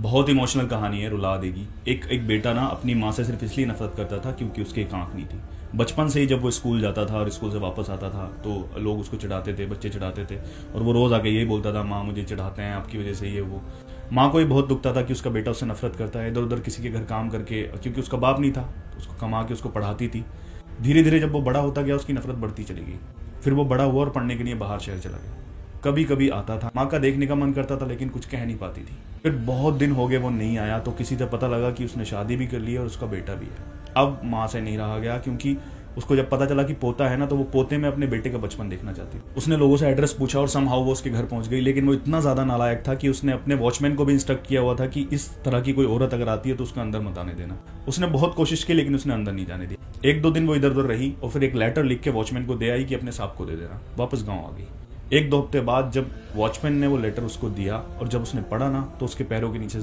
बहुत इमोशनल कहानी है, रुला देगी। एक एक बेटा ना अपनी माँ से सिर्फ इसलिए नफरत करता था क्योंकि उसकी एक आंख नहीं थी। बचपन से ही जब वो स्कूल जाता था और स्कूल से वापस आता था तो लोग उसको चिढ़ाते थे, बच्चे चिढ़ाते थे, और वो रोज़ आके यही बोलता था, माँ मुझे चिढ़ाते हैं आपकी वजह से, ये वो। माँ को ही बहुत दुखता था कि उसका बेटा उससे नफरत करता है, इधर उधर किसी के घर काम करके, क्योंकि उसका बाप नहीं था तो उसको कमा के उसको पढ़ाती थी। धीरे धीरे जब वो बड़ा होता गया उसकी नफरत बढ़ती चली गई। फिर वो बड़ा हुआ और पढ़ने के लिए बाहर शहर चला गया। कभी कभी आता था, माँ का देखने का मन करता था लेकिन कुछ कह नहीं पाती थी। फिर बहुत दिन हो गए वो नहीं आया तो किसी से पता लगा कि उसने शादी भी कर ली है और उसका बेटा भी है। अब माँ से नहीं रहा गया क्योंकि उसको जब पता चला कि पोता है ना तो वो पोते में अपने बेटे का बचपन देखना चाहती। उसने लोगों से एड्रेस पूछा और समहाउ वो उसके घर पहुंच गई, लेकिन वो इतना ज्यादा नालायक था कि उसने अपने वॉचमैन को भी इंस्ट्रक्ट किया हुआ था कि इस तरह की कोई औरत अगर आती है तो उसका अंदर मत आने देना। उसने बहुत कोशिश की लेकिन उसने अंदर नहीं जाने दिया। एक दो दिन वो इधर उधर रही और फिर एक लेटर लिख के वॉचमैन को दे आई कि अपने सांप को दे देना। वापस गाँव आ गई। एक दो हफ्ते बाद जब वॉचमैन ने वो लेटर उसको दिया और जब उसने पढ़ा ना तो उसके पैरों के नीचे